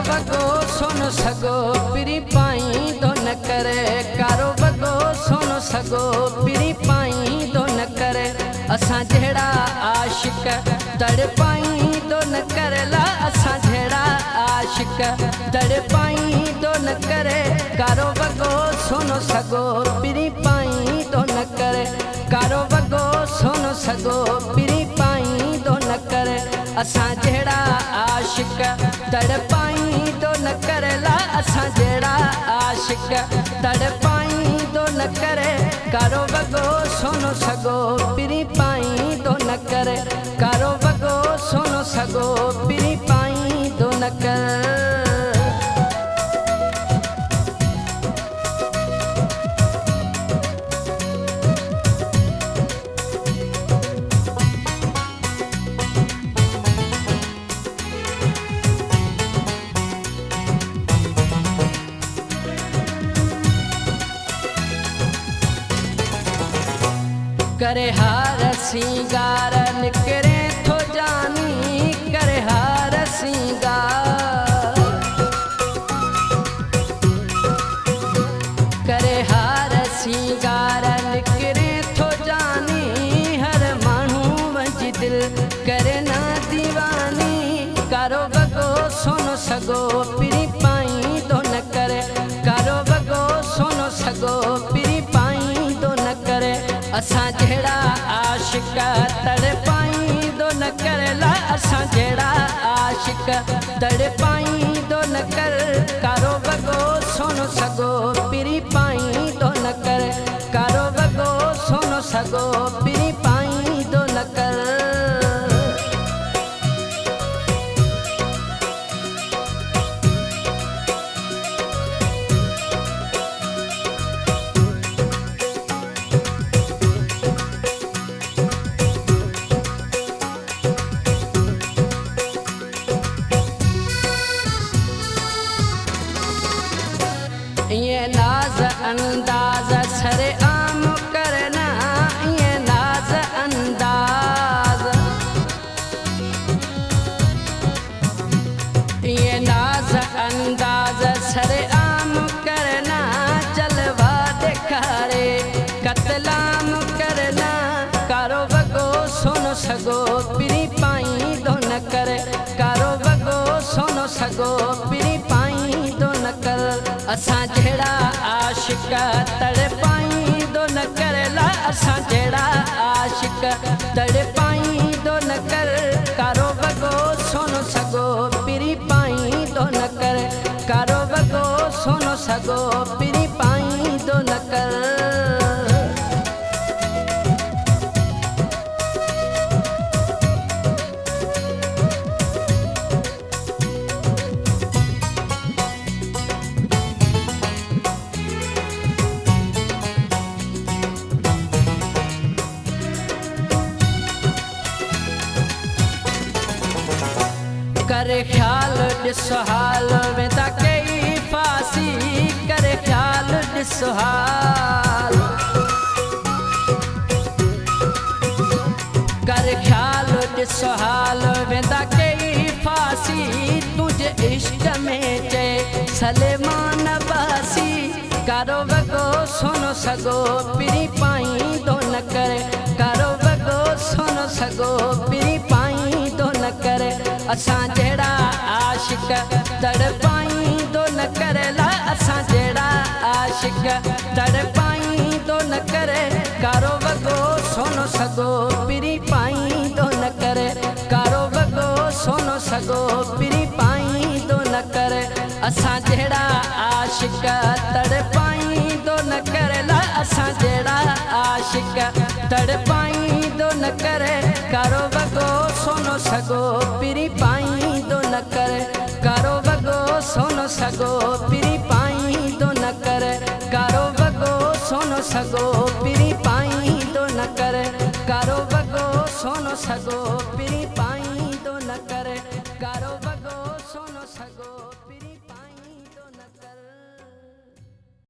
वगो सोन सगो पिरी पाई दो न करे कारो वगो सोन सगो पिरी पाई दो न करे असां जहिड़ा आशिक तड़पाई दो न करे ला असां जहिड़ा आशिक तड़पाई दो न करे कारो वगो सोन सगो पिरी पाई दो न करे कारो वगो सोन सगो पिरी पाई दो न करे असां जहिड़ा आशिक तड़पाई दो न करे ला असां जहिड़ा आशिक तड़पाई दो न करे कारो वगो सोन सगो पिरी पाई दो न करे कारो वगो सोन सगो पिरी पाई दो न करे करे हार सिंगार निकरे थो जानी करे हार सिंगार करे हार सिंगार निकरे थो जानी हर मानू वंजी दिल करे ना दीवानी कारो वगो सोन सगो पिरी पाई दो न करे कारो वगो सोन सगो पिरी पाई दो न करे असां जहिड़ा आशिक तड़पाई दो न करे ला असां जहिड़ा आशिक तड़पाई दो न कर कारो वगो सोन सगो पिरी पाई दो न करे कारो वगो सोन सगो पिरी पाई दो न कर ये नाज अंदाज सरे आम करना ये नाज अंदाज ये नाज अंदाज सरे आम करना जलवा दिखारे कतलाम करना कारो वगो सोन सगो पिरी पाई दो न करे कारो वगो सोन सगो पिरी पाई दो न कर असां जहिड़ा आशिक तड़पाई दो न करे ला असां जहिड़ा आशिक तड़पाई दो न कर कारो वगो सोन सगो पिरी पाई दो न करे कारो वगो सोन सगो पिरी पाई दो न कर करे ख्याल ॾिसो हाल वेंदा कई फासी करे ख्याल ॾिसो हाल करे ख्याल ॾिसो हाल वेंदा कई फासी तुझे इश्क में चए सलेमान बासी कारो वगो सोन सगो पिरी पाई दो न करे कारो वगो सोन सगो पिरी पाई दो न करे असां जहिड़ा आशिक तड़पाई दो न करे ला असां जहिड़ा आशिक तड़पाई दो न करे कारो वगो सोन सगो पिरी पाई दो न करे कारो वगो सोन सगो पिरी पाई दो न करे असां जहिड़ा आशिक तड़पाई दो न करे ला असां जहिड़ा आशिक तड़पाई दो न करे कारो वगो सोन सगो पिरी पाई दो न करे कारो वगो सोन सगो पिरी पाई दो न करे कारो वगो सोन सगो पिरी पाई दो न करे कारो वगो सोन सगो पिरी पाई